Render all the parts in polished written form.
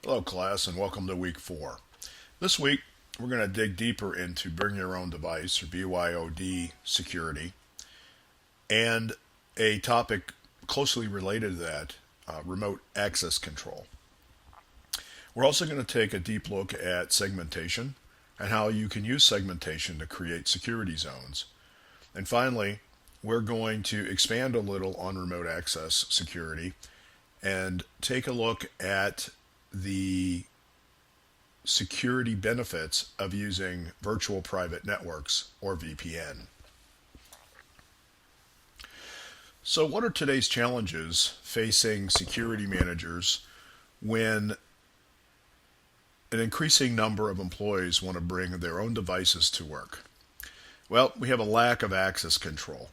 Hello class and welcome to week 4. This week we're going to dig deeper into bring your own device or BYOD security and a topic closely related to that, remote access control. We're also going to take a deep look at segmentation and how you can use segmentation to create security zones. And finally, we're going to expand a little on remote access security and take a look at the security benefits of using virtual private networks or VPN. So what are today's challenges facing security managers when an increasing number of employees want to bring their own devices to work? Well, we have a lack of access control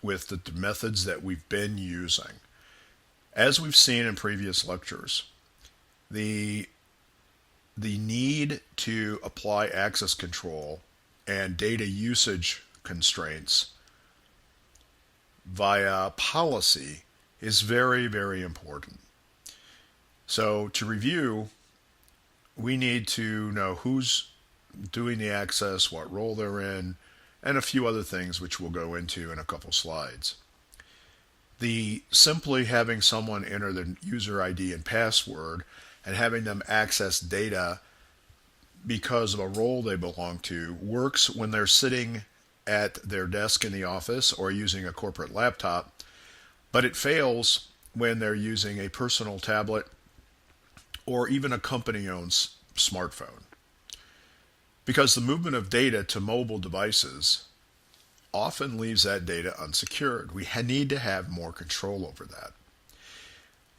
with the methods that we've been using. As we've seen in previous lectures, the need to apply access control and data usage constraints via policy is very, very important. So to review, we need to know who's doing the access, what role they're in, and a few other things which we'll go into in a couple slides. The simply having someone enter the user ID and password and having them access data because of a role they belong to works when they're sitting at their desk in the office or using a corporate laptop, but it fails when they're using a personal tablet or even a company-owned smartphone. Because the movement of data to mobile devices often leaves that data unsecured. We need to have more control over that.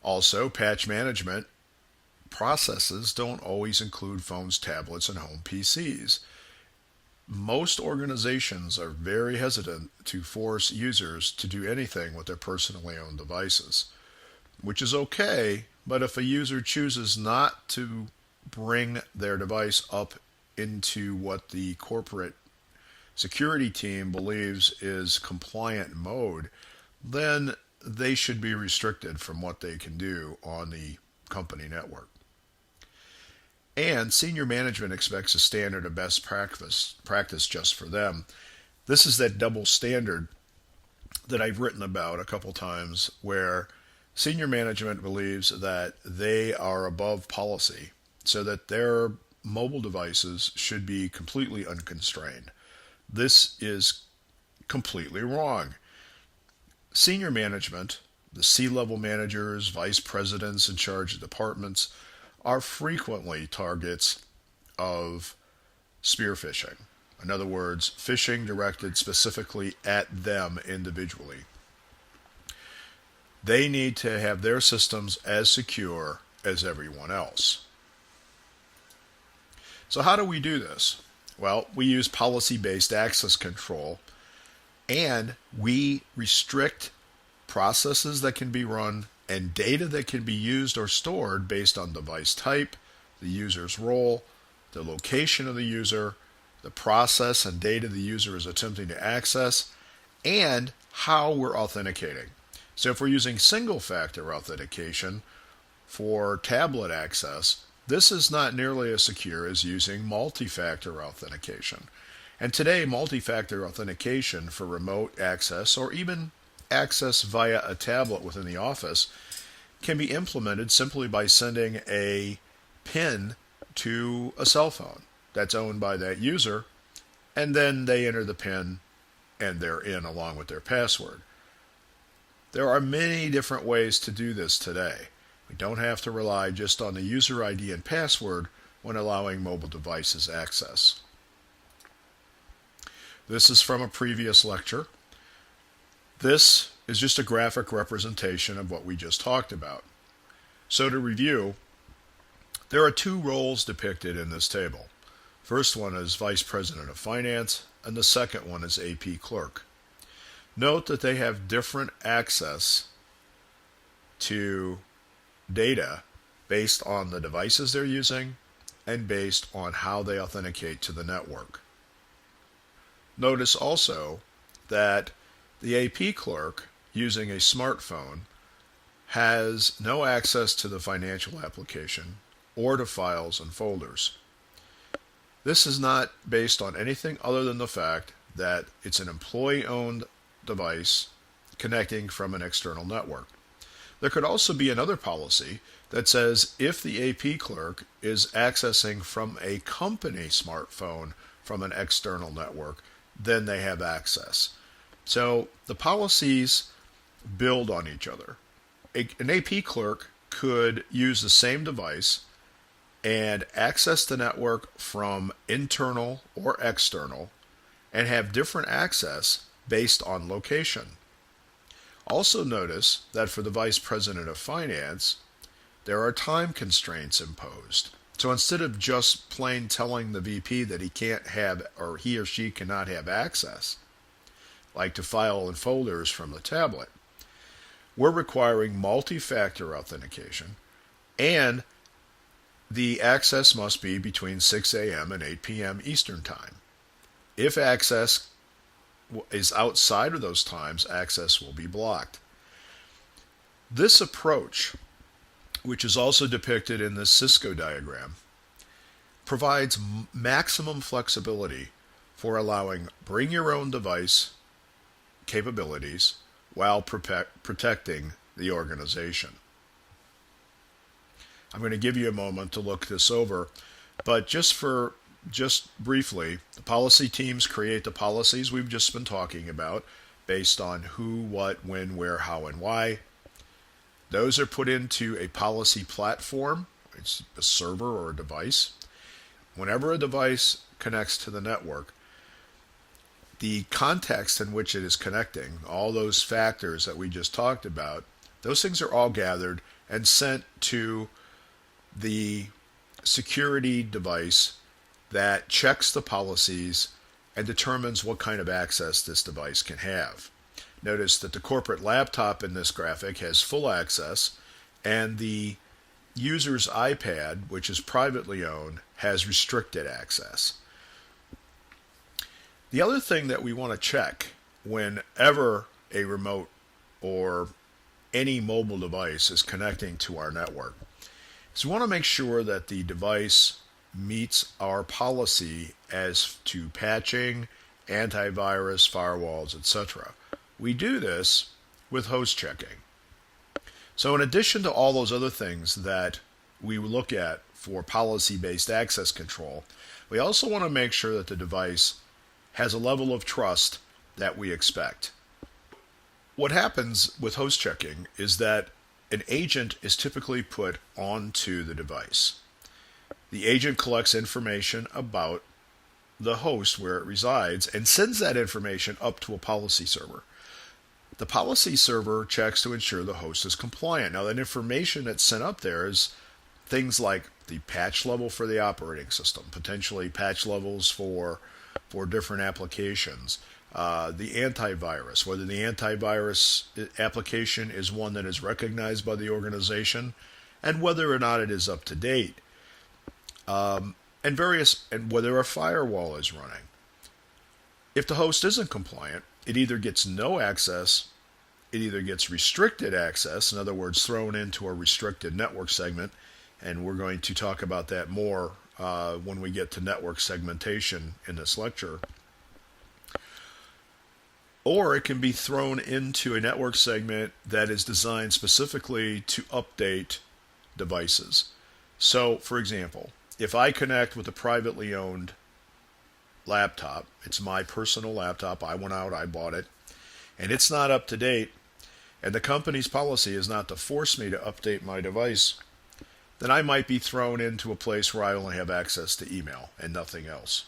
Also, patch management processes don't always include phones, tablets, and home PCs. Most organizations are very hesitant to force users to do anything with their personally owned devices, which is okay, but if a user chooses not to bring their device up into what the corporate security team believes is compliant mode, then they should be restricted from what they can do on the company network. And senior management expects a standard of best practice just for them. This is that double standard that I've written about a couple times, where senior management believes that they are above policy, so that their mobile devices should be completely unconstrained. This is completely wrong. Senior management, the C-level managers, vice presidents in charge of departments, are frequently targets of spear phishing. In other words, phishing directed specifically at them individually. They need to have their systems as secure as everyone else. So how do we do this? Well, we use policy-based access control, and we restrict processes that can be run and data that can be used or stored based on device type, the user's role, the location of the user, the process and data the user is attempting to access, and how we're authenticating. So if we're using single-factor authentication for tablet access, this is not nearly as secure as using multi-factor authentication. And today, multi-factor authentication for remote access or even access via a tablet within the office can be implemented simply by sending a PIN to a cell phone that's owned by that user, and then they enter the PIN and they're in along with their password. There are many different ways to do this today. We don't have to rely just on the user ID and password when allowing mobile devices access. This is from a previous lecture. This is just a graphic representation of what we just talked about. So to review, there are two roles depicted in this table. First one is Vice President of Finance, and the second one is AP Clerk. Note that they have different access to data based on the devices they're using and based on how they authenticate to the network. Notice also that the AP clerk using a smartphone has no access to the financial application or to files and folders. This is not based on anything other than the fact that it's an employee-owned device connecting from an external network. There could also be another policy that says if the AP clerk is accessing from a company smartphone from an external network, then they have access. So the policies build on each other. An AP clerk could use the same device and access the network from internal or external and have different access based on location. Also notice that for the Vice President of Finance, there are time constraints imposed. So instead of just plain telling the VP that he can't have or he or she cannot have access, like to file and folders from the tablet, we're requiring multi-factor authentication, and the access must be between 6 a.m. and 8 p.m. Eastern Time. If access is outside of those times, access will be blocked. This approach, which is also depicted in this Cisco diagram, provides maximum flexibility for allowing bring your own device capabilities while protecting the organization. I'm going to give you a moment to look this over, but just briefly, the policy teams create the policies we've just been talking about based on who, what, when, where, how, and why. Those are put into a policy platform. It's a server or a device. Whenever a device connects to the network, the context in which it is connecting, all those factors that we just talked about, those things are all gathered and sent to the security device that checks the policies and determines what kind of access this device can have. Notice that the corporate laptop in this graphic has full access, and the user's iPad, which is privately owned, has restricted access. The other thing that we want to check whenever a remote or any mobile device is connecting to our network is we want to make sure that the device meets our policy as to patching, antivirus, firewalls, etc. We do this with host checking. So in addition to all those other things that we look at for policy-based access control, we also want to make sure that the device has a level of trust that we expect. What happens with host checking is that an agent is typically put onto the device. The agent collects information about the host where it resides and sends that information up to a policy server. The policy server checks to ensure the host is compliant. Now, that information that's sent up there is things like the patch level for the operating system, potentially patch levels for different applications, the antivirus, whether the antivirus application is one that is recognized by the organization, and whether or not it is up to date, and whether a firewall is running. If the host isn't compliant, it either gets no access, it either gets restricted access, in other words, thrown into a restricted network segment, and we're going to talk about that more when we get to network segmentation in this lecture. Or it can be thrown into a network segment that is designed specifically to update devices. So, for example, if I connect with a privately owned laptop, it's my personal laptop, I went out, I bought it, and it's not up to date, and the company's policy is not to force me to update my device, then I might be thrown into a place where I only have access to email and nothing else.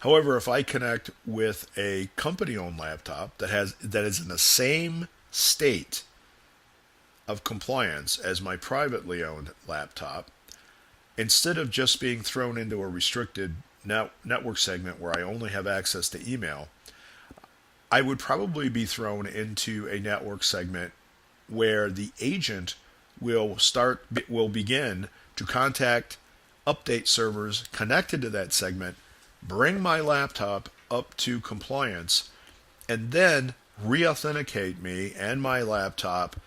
However, if I connect with a company-owned laptop that is in the same state of compliance as my privately owned laptop, instead of just being thrown into a restricted network segment where I only have access to email, I would probably be thrown into a network segment where the agent will begin to contact update servers connected to that segment, bring my laptop up to compliance, and then re-authenticate me and my laptop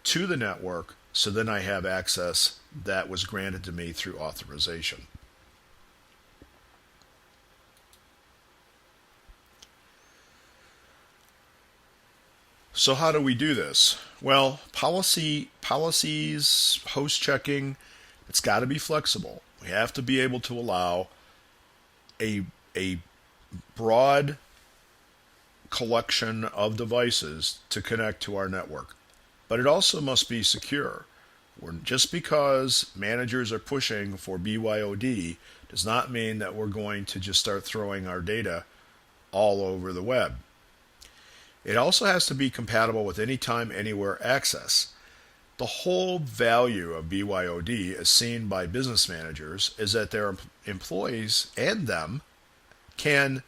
to the network so then I have access that was granted to me through authorization. So how do we do this? Well, policies, host checking, it's got to be flexible. We have to be able to allow a broad collection of devices to connect to our network. But it also must be secure. Just because managers are pushing for BYOD does not mean that we're going to just start throwing our data all over the web. It also has to be compatible with anytime, anywhere access. The whole value of BYOD, as seen by business managers, is that their employees and them can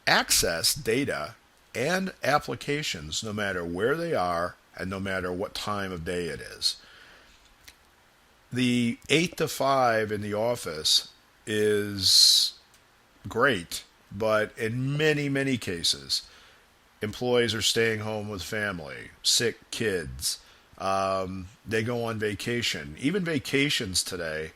access data and applications no matter where they are and no matter what time of day it is. The 8 to 5 in the office is great, but in many, many cases, employees are staying home with family, sick kids, they go on vacation. Even vacations today,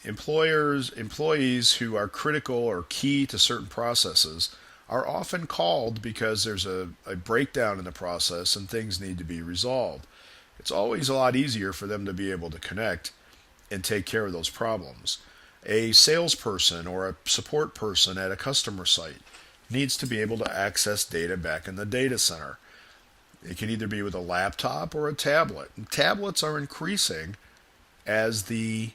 employees who are critical or key to certain processes are often called because there's a breakdown in the process and things need to be resolved. It's always a lot easier for them to be able to connect and take care of those problems. A salesperson or a support person at a customer site needs to be able to access data back in the data center. It can either be with a laptop or a tablet. And tablets are increasing as the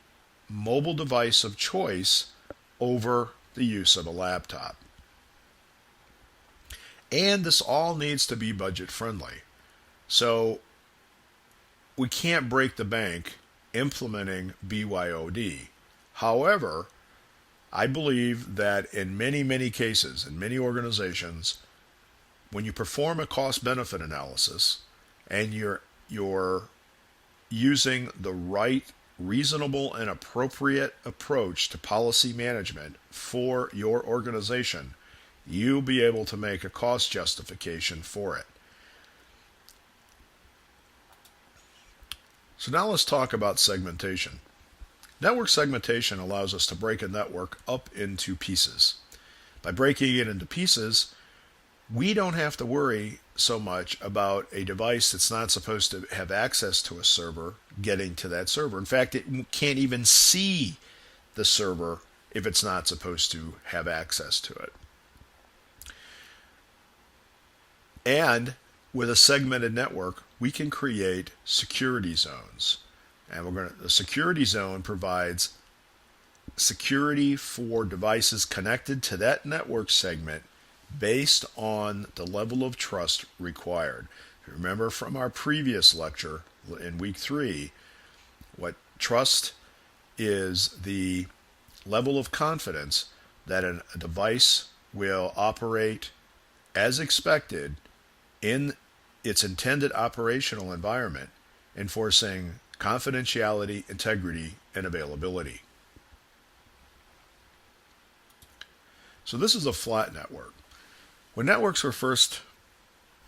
mobile device of choice over the use of a laptop. And this all needs to be budget friendly. So we can't break the bank implementing BYOD. However, I believe that in many, many cases, in many organizations, when you perform a cost-benefit analysis and you're using the right, reasonable, and appropriate approach to policy management for your organization, you'll be able to make a cost justification for it. So now let's talk about segmentation. Network segmentation allows us to break a network up into pieces. By breaking it into pieces, we don't have to worry so much about a device that's not supposed to have access to a server getting to that server. In fact, it can't even see the server if it's not supposed to have access to it. And with a segmented network, we can create security zones. And the security zone provides security for devices connected to that network segment based on the level of trust required. Remember from our previous lecture in week 3, what trust is the level of confidence that a device will operate as expected in its intended operational environment, enforcing confidentiality, integrity, and availability. So this is a flat network. When networks were first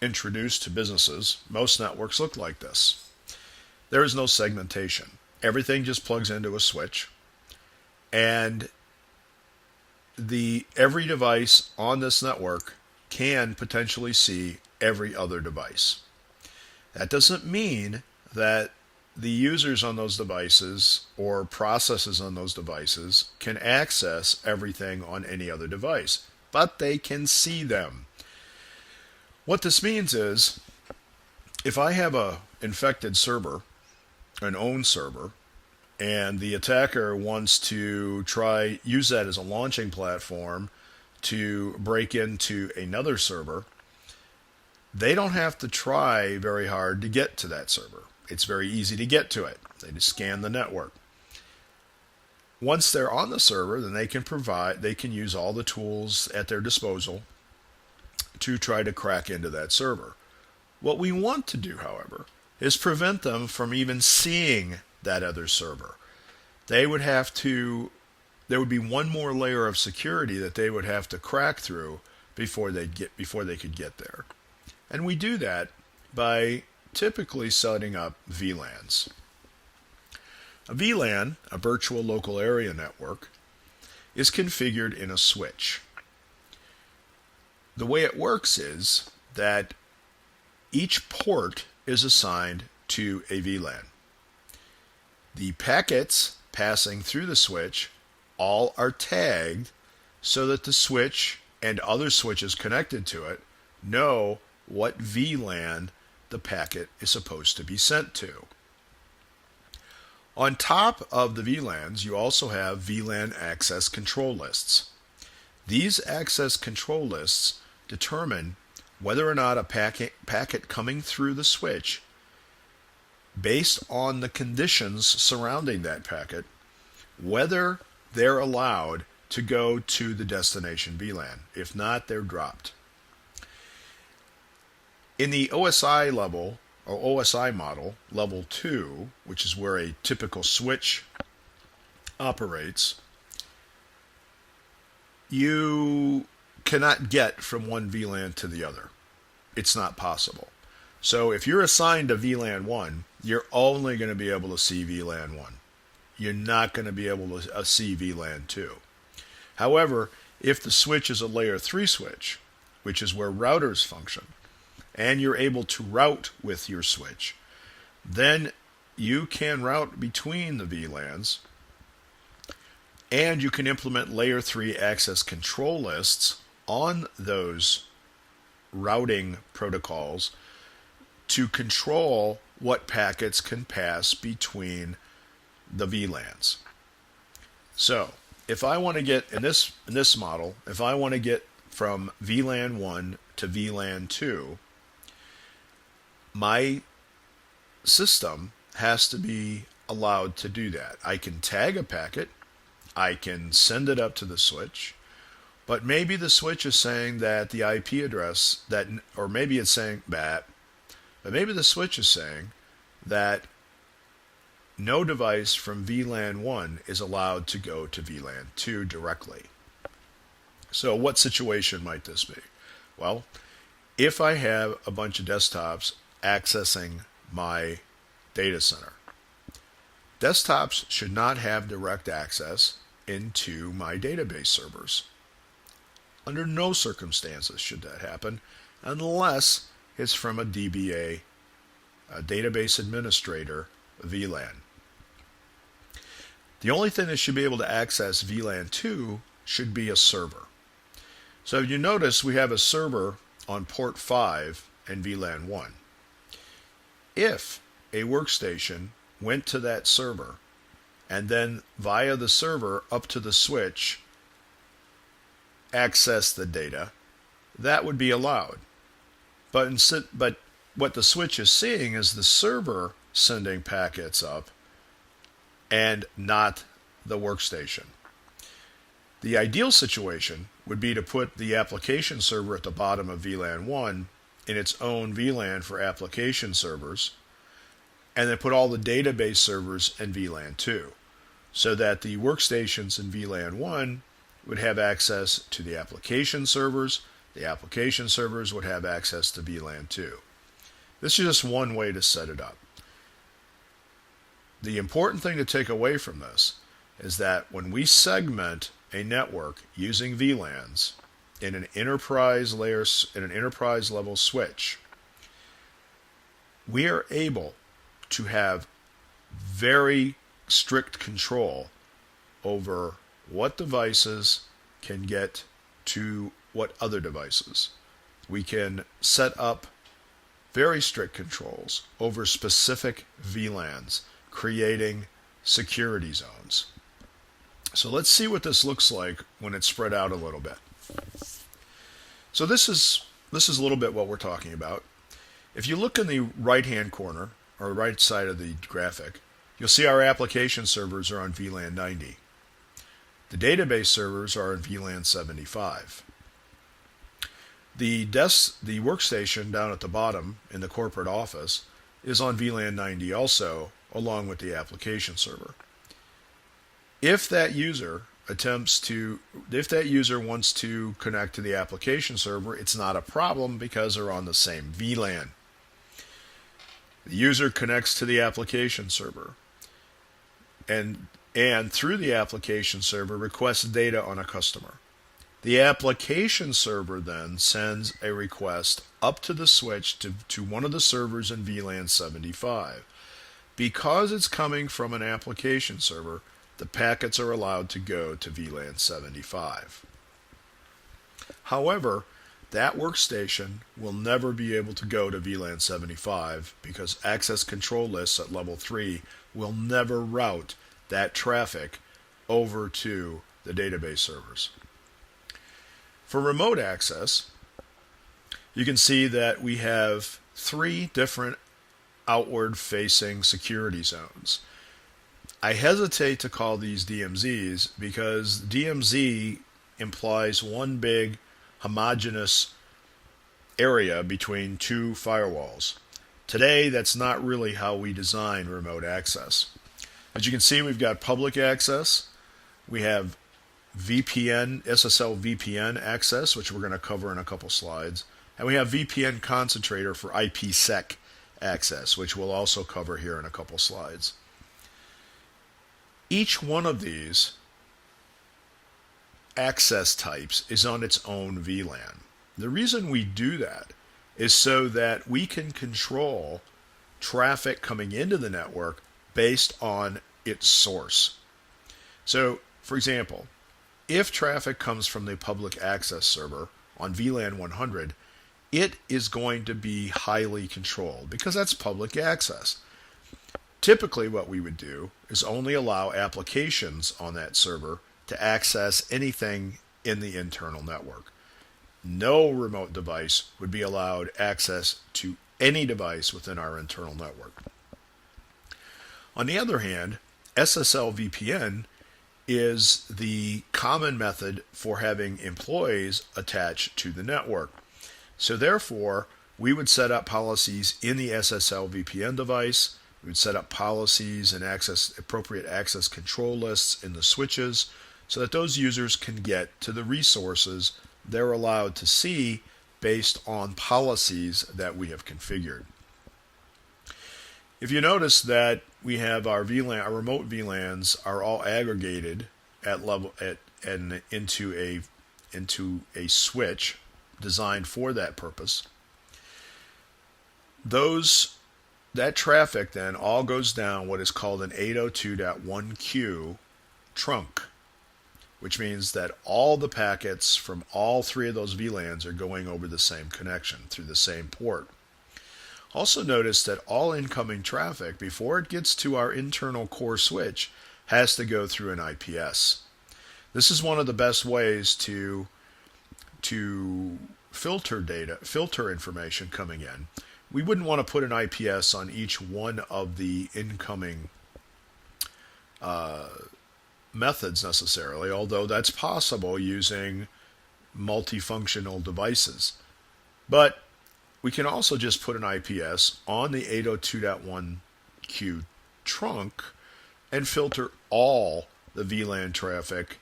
introduced to businesses, most networks looked like this. There is no segmentation. Everything just plugs into a switch, and every device on this network can potentially see every other device. That doesn't mean that the users on those devices or processes on those devices can access everything on any other device, but they can see them. What this means is, if I have an infected server, an owned server, and the attacker wants to use that as a launching platform to break into another server, they don't have to try very hard to get to that server. It's very easy to get to it. They just scan the network. Once they're on the server, then they can use all the tools at their disposal to try to crack into that server. What we want to do, however, is prevent them from even seeing that other server. There would be one more layer of security that they would have to crack through before they could get there. And we do that by typically setting up VLANs. A VLAN, a virtual local area network, is configured in a switch. The way it works is that each port is assigned to a VLAN. The packets passing through the switch all are tagged so that the switch and other switches connected to it know what VLAN the packet is supposed to be sent to. On top of the VLANs, you also have VLAN access control lists. These access control lists determine whether or not a packet coming through the switch, based on the conditions surrounding that packet, whether they're allowed to go to the destination VLAN. If not, they're dropped. In the OSI level, or OSI model, level 2, which is where a typical switch operates, you cannot get from one VLAN to the other. It's not possible. So if you're assigned to VLAN 1, you're only going to be able to see VLAN 1. You're not going to be able to see VLAN 2. However, if the switch is a layer 3 switch, which is where routers function, and you're able to route with your switch, then you can route between the VLANs, and you can implement layer 3 access control lists on those routing protocols to control what packets can pass between the VLANs. So, if I want to get, in this model, if I want to get from VLAN 1 to VLAN 2, my system has to be allowed to do that. I can tag a packet, I can send it up to the switch, but maybe the switch is saying that the IP address, that, or maybe it's saying that, but maybe the switch is saying that no device from VLAN 1 is allowed to go to VLAN 2 directly. So what situation might this be? Well, if I have a bunch of desktops accessing my data center, desktops should not have direct access into my database servers. Under no circumstances should that happen unless it's from a DBA, a database administrator VLAN. The only thing that should be able to access VLAN 2 should be a server. So you notice we have a server on port 5 in VLAN 1. If a workstation went to that server and then via the server up to the switch access the data, that would be allowed. But what the switch is seeing is the server sending packets up and not the workstation. The ideal situation would be to put the application server at the bottom of VLAN 1 in its own VLAN for application servers, and then put all the database servers in VLAN 2, so that the workstations in VLAN 1 would have access to the application servers would have access to VLAN 2. This is just one way to set it up. The important thing to take away from this is that when we segment a network using VLANs in an enterprise layer, in an enterprise level switch, we are able to have very strict control over what devices can get to what other devices. We can set up very strict controls over specific VLANs, creating security zones. So let's see what this looks like when it's spread out a little bit. So this is a little bit what we're talking about. If you look in the right-hand corner, or right side of the graphic, you'll see our application servers are on VLAN 90. The database servers are on VLAN 75. The workstation down at the bottom in the corporate office is on VLAN 90 also, along with the application server. If that user wants to connect to the application server, it's not a problem because they're on the same VLAN. The user connects to the application server and through the application server requests data on a customer. The application server then sends a request up to the switch to one of the servers in VLAN 75. Because it's coming from an application server, the packets are allowed to go to VLAN 75. However, that workstation will never be able to go to VLAN 75 because access control lists at level 3 will never route that traffic over to the database servers. For remote access, you can see that we have 3 different outward-facing security zones. I hesitate to call these DMZs because DMZ implies one big homogeneous area between 2 firewalls. Today, that's not really how we design remote access. As you can see, we've got public access. We have VPN, SSL VPN access, which we're going to cover in a couple slides. And we have VPN concentrator for IPSec access, which we'll also cover here in a couple slides. Each one of these access types is on its own VLAN. The reason we do that is so that we can control traffic coming into the network based on its source. So, for example, if traffic comes from the public access server on VLAN 100, it is going to be highly controlled because that's public access. Typically what we would do is only allow applications on that server to access anything in the internal network. No remote device would be allowed access to any device within our internal network. On the other hand, SSL VPN is the common method for having employees attached to the network. So therefore, we would set up policies in the SSL VPN device. We would set up policies and appropriate access control lists in the switches so that those users can get to the resources they're allowed to see based on policies that we have configured. If you notice that we have our VLAN, our remote VLANs are all aggregated into a switch designed for that purpose. That traffic then all goes down what is called an 802.1q trunk, which means that all the packets from all 3 of those VLANs are going over the same connection through the same port. Also notice that all incoming traffic, before it gets to our internal core switch, has to go through an IPS. This is one of the best ways to filter information coming in. We wouldn't want to put an IPS on each one of the incoming methods necessarily, although that's possible using multifunctional devices. But we can also just put an IPS on the 802.1q trunk and filter all the VLAN traffic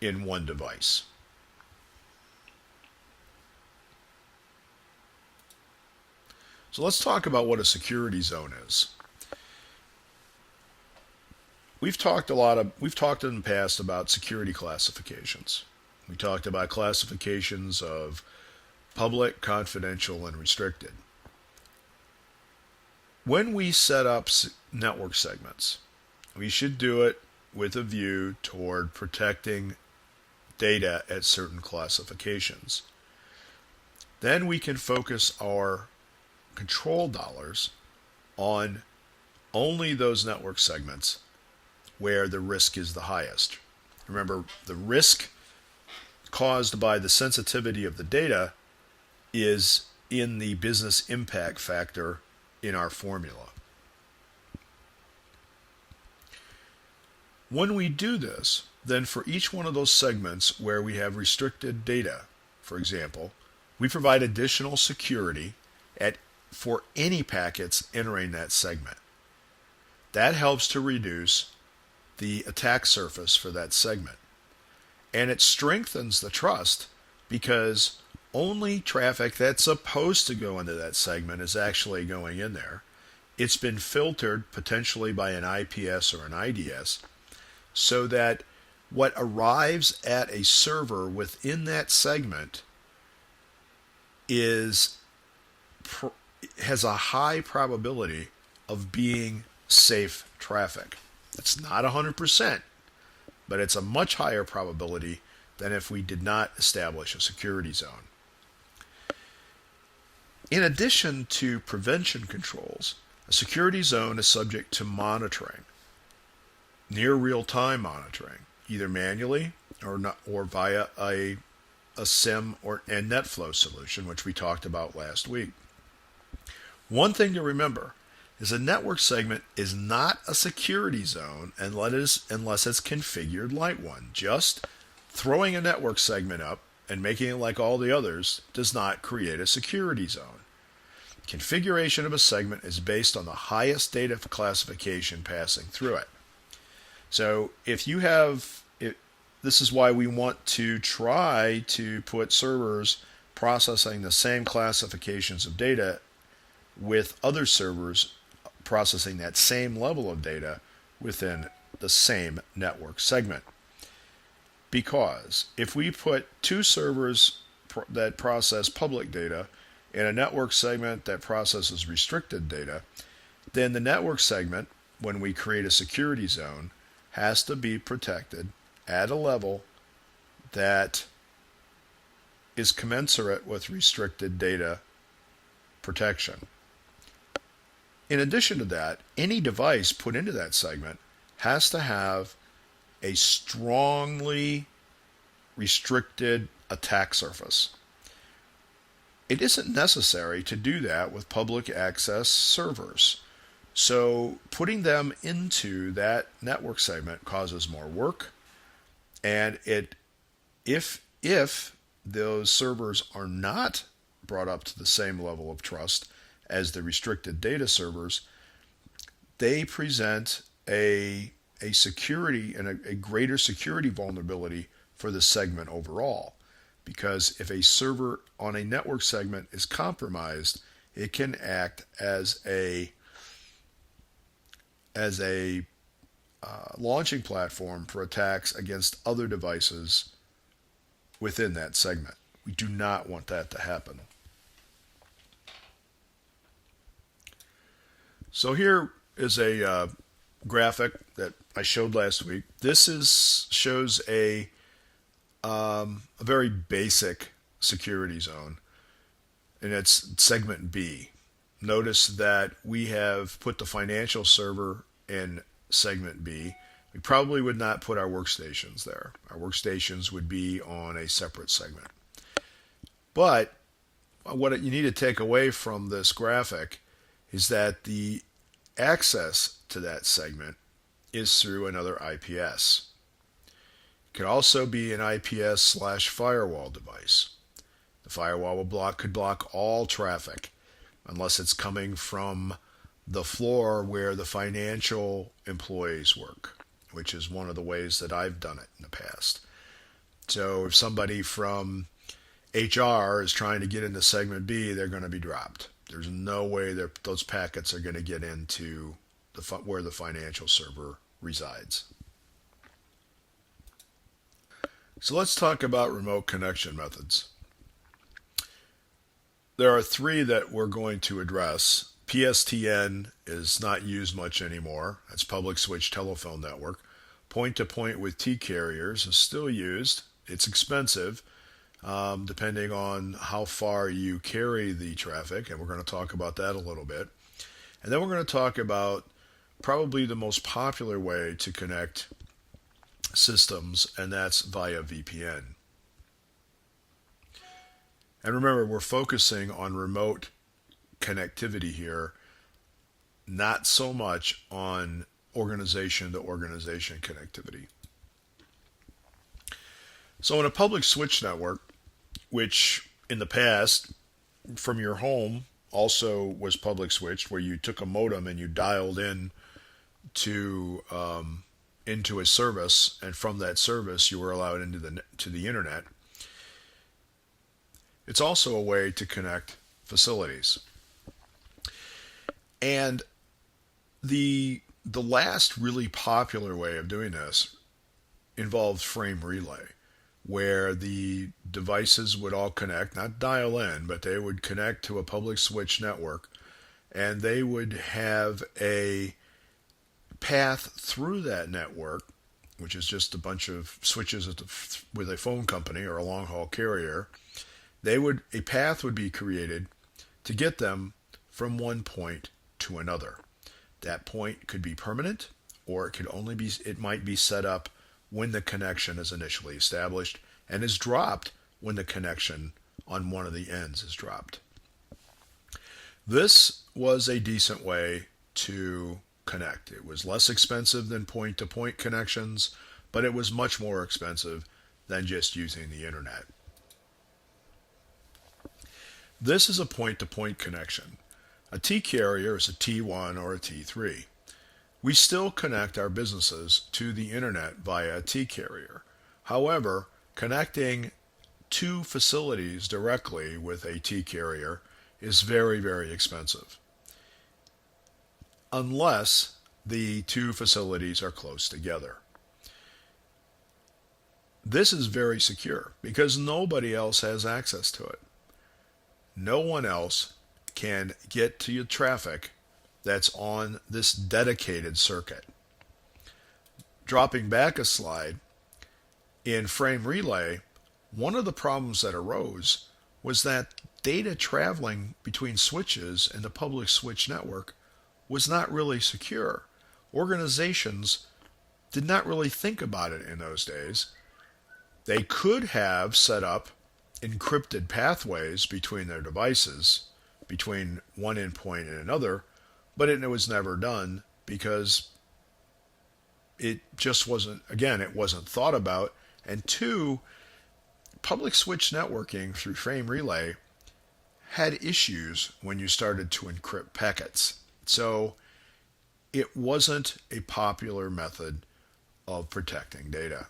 in one device. So let's talk about what a security zone is. We've talked in the past about security classifications. We talked about classifications of public, confidential, and restricted. When we set up network segments, we should do it with a view toward protecting data at certain classifications. Then we can focus our control dollars on only those network segments where the risk is the highest. Remember, the risk caused by the sensitivity of the data is in the business impact factor in our formula. When we do this, then for each one of those segments where we have restricted data, for example, we provide additional security for any packets entering that segment. That helps to reduce the attack surface for that segment. And it strengthens the trust because only traffic that's supposed to go into that segment is actually going in there. It's been filtered potentially by an IPS or an IDS so that what arrives at a server within that segment is has a high probability of being safe traffic. It's not 100%, but it's a much higher probability than if we did not establish a security zone. In addition to prevention controls, a security zone is subject to monitoring, near real-time monitoring, either manually or via a SIM and NetFlow solution, which we talked about last week. One thing to remember is a network segment is not a security zone unless it's configured like one. Just throwing a network segment up and making it like all the others does not create a security zone. Configuration of a segment is based on the highest data classification passing through it. So if you have, this is why we want to try to put servers processing the same classifications of data with other servers processing that same level of data within the same network segment. Because if we put two servers that process public data in a network segment that processes restricted data, then the network segment, when we create a security zone, has to be protected at a level that is commensurate with restricted data protection. In addition to that, any device put into that segment has to have a strongly restricted attack surface. It isn't necessary to do that with public access servers. So putting them into that network segment causes more work, and if those servers are not brought up to the same level of trust as the restricted data servers, they present a security and a greater security vulnerability for the segment overall. Because if a server on a network segment is compromised, it can act as a launching platform for attacks against other devices within that segment. We do not want that to happen. So here is a graphic that I showed last week. This shows a very basic security zone, and it's segment B. Notice that we have put the financial server in segment B. We probably would not put our workstations there. Our workstations would be on a separate segment. But what you need to take away from this graphic is that the access to that segment is through another IPS. It could also be an IPS/firewall device. The firewall could block all traffic unless it's coming from the floor where the financial employees work, which is one of the ways that I've done it in the past. So if somebody from HR is trying to get into segment B, they're going to be dropped. There's no way that those packets are going to get into where the financial server resides. So let's talk about remote connection methods. There are three that we're going to address. PSTN is not used much anymore. That's public switch telephone network. Point-to-point with T carriers is still used. It's expensive, depending on how far you carry the traffic, and we're going to talk about that a little bit. And then we're going to talk about probably the most popular way to connect systems, and that's via VPN. And remember, we're focusing on remote connectivity here, not so much on organization-to-organization connectivity. So in a public switch network, which in the past, from your home, also was public switched, where you took a modem and you dialed in to into a service, and from that service you were allowed into the internet. It's also a way to connect facilities. And the last really popular way of doing this involved frame relay, where the devices would all connect, not dial in, but they would connect to a public switch network, and they would have a path through that network, which is just a bunch of switches with a phone company or a long haul carrier. A path would be created to get them from one point to another. That point could be permanent, or it might be set up when the connection is initially established and is dropped when the connection on one of the ends is dropped. This was a decent way to connect. It was less expensive than point-to-point connections, but it was much more expensive than just using the internet. This is a point-to-point connection. A T carrier is a T1 or a T3. We still connect our businesses to the internet via a T carrier. However, connecting two facilities directly with a T carrier is very, very expensive, unless the two facilities are close together. This is very secure because nobody else has access to it. No one else can get to your traffic that's on this dedicated circuit. Dropping back a slide, in frame relay, one of the problems that arose was that data traveling between switches in the public switch network was not really secure. Organizations did not really think about it in those days. They could have set up encrypted pathways between their devices, between one endpoint and another, but it was never done because it just wasn't, again, it wasn't thought about. And two, public switch networking through frame relay had issues when you started to encrypt packets. So it wasn't a popular method of protecting data.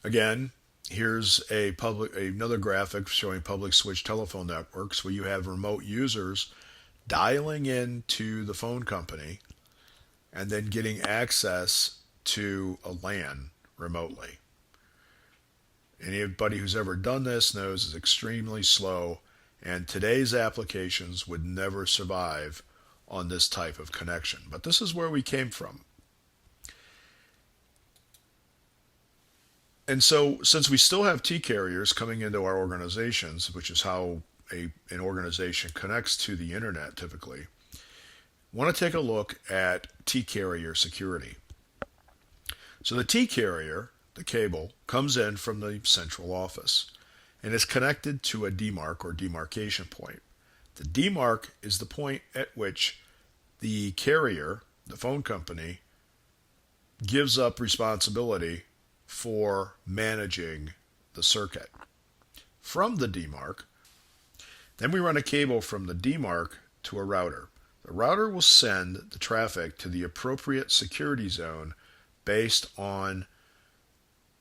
Again, here's another graphic showing public switch telephone networks where you have remote users dialing into the phone company and then getting access to a LAN remotely. Anybody who's ever done this knows it's extremely slow, and today's applications would never survive on this type of connection. But this is where we came from. And so, since we still have T carriers coming into our organizations, which is how an organization connects to the internet typically, I want to take a look at T carrier security. So the T carrier, the cable, comes in from the central office and is connected to a demarc or demarcation point. The demarc is the point at which the carrier, the phone company, gives up responsibility for managing the circuit. From the demarc, then we run a cable from the demarc to a router. The router will send the traffic to the appropriate security zone based on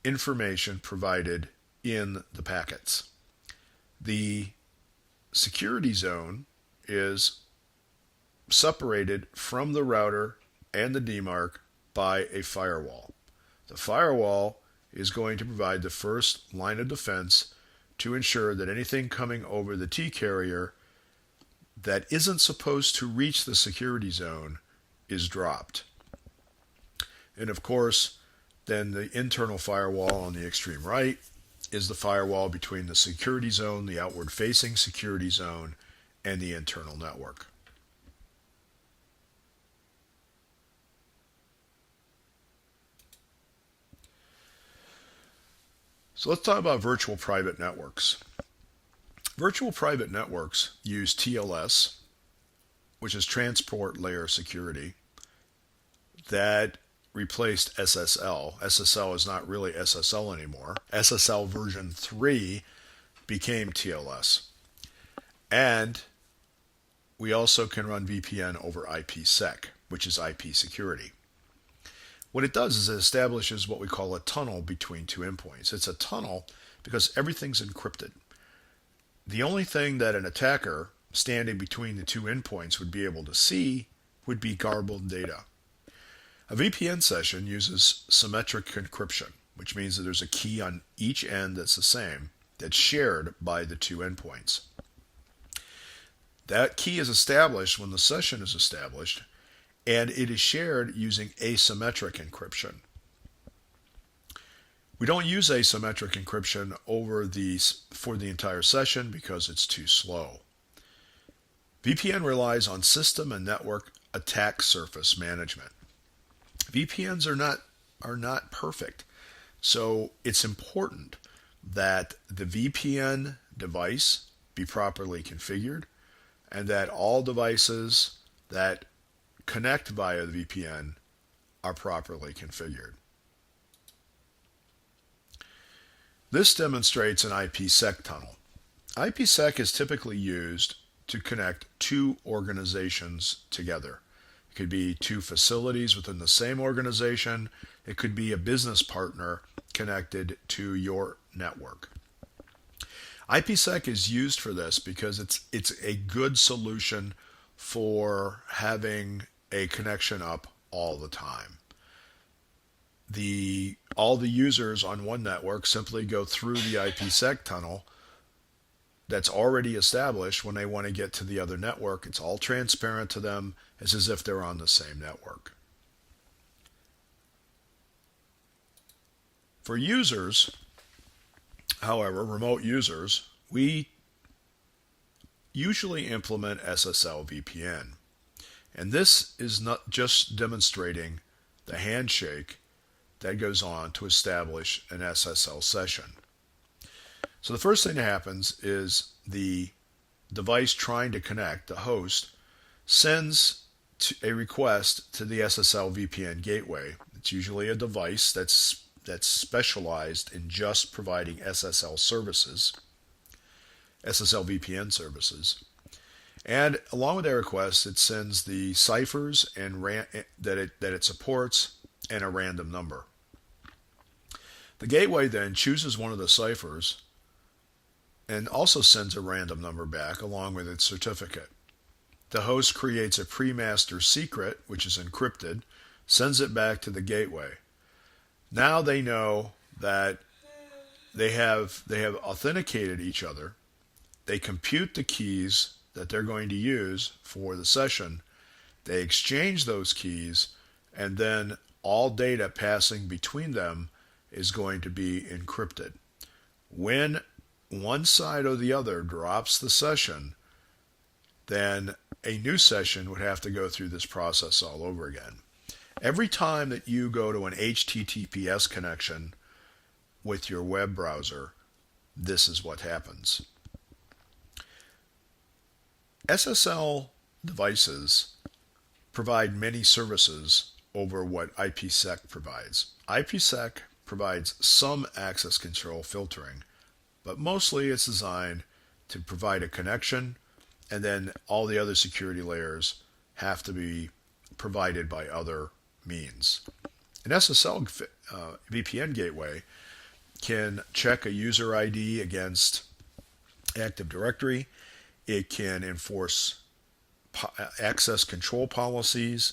information provided in the packets. The security zone is separated from the router and the demarc by a firewall. The firewall is going to provide the first line of defense to ensure that anything coming over the T carrier that isn't supposed to reach the security zone is dropped. And of course, then the internal firewall on the extreme right is the firewall between the security zone, the outward-facing security zone, and the internal network. So let's talk about virtual private networks. Virtual private networks use TLS, which is Transport Layer Security, that replaced SSL. SSL is not really SSL anymore. SSL version 3 became TLS. And we also can run VPN over IPSec, which is IP security. What it does is it establishes what we call a tunnel between two endpoints. It's a tunnel because everything's encrypted. The only thing that an attacker standing between the two endpoints would be able to see would be garbled data. A VPN session uses symmetric encryption, which means that there's a key on each end that's the same, that's shared by the two endpoints. That key is established when the session is established, and it is shared using asymmetric encryption. We don't use asymmetric encryption for the entire session because it's too slow. VPN relies on system and network attack surface management. VPNs are not perfect, so it's important that the VPN device be properly configured and that all devices that connect via the VPN are properly configured. This demonstrates an IPSec tunnel. IPSec is typically used to connect two organizations together. It could be two facilities within the same organization. It could be a business partner connected to your network. IPSec is used for this because it's a good solution for having a connection up all the time. All the users on one network simply go through the IPSec tunnel that's already established when they want to get to the other network. It's all transparent to them. It's as if they're on the same network. For users, however, remote users, we usually implement SSL VPN. And this is not just demonstrating the handshake that goes on to establish an SSL session. So the first thing that happens is the device trying to connect, the host, sends a request to the SSL VPN gateway. It's usually a device that's specialized in just providing SSL services, SSL VPN services. And along with that request, it sends the ciphers and that it supports and a random number. The gateway then chooses one of the ciphers and also sends a random number back along with its certificate. The host creates a pre-master secret, which is encrypted, sends it back to the gateway. Now they know that they have authenticated each other. They compute the keys that they're going to use for the session. They exchange those keys, and then all data passing between them is going to be encrypted. When one side or the other drops the session, then a new session would have to go through this process all over again. Every time that you go to an HTTPS connection with your web browser, this is what happens. SSL devices provide many services over what IPSec provides. IPSec provides some access control filtering, but mostly it's designed to provide a connection, and then all the other security layers have to be provided by other means. An SSL VPN gateway can check a user ID against Active Directory. It can enforce access control policies.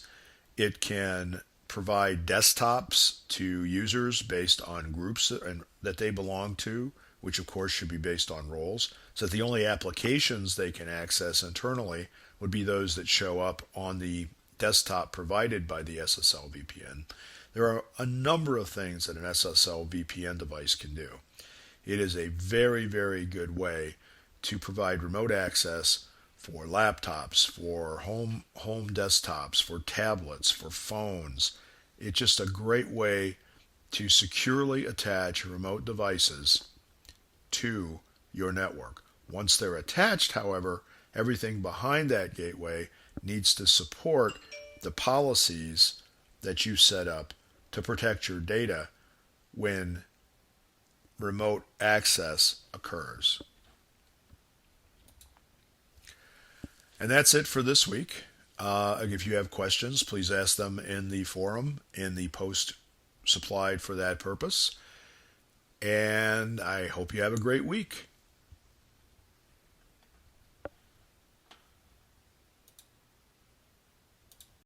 It can provide desktops to users based on groups that they belong to, which of course should be based on roles, so that the only applications they can access internally would be those that show up on the desktop provided by the SSL VPN. There are a number of things that an SSL VPN device can do. It is a very, very good way to provide remote access for laptops, for home desktops, for tablets, for phones. It's just a great way to securely attach remote devices to your network. Once they're attached, however, everything behind that gateway needs to support the policies that you set up to protect your data when remote access occurs. And that's it for this week. If you have questions, please ask them in the forum, in the post supplied for that purpose. and I hope you have a great week.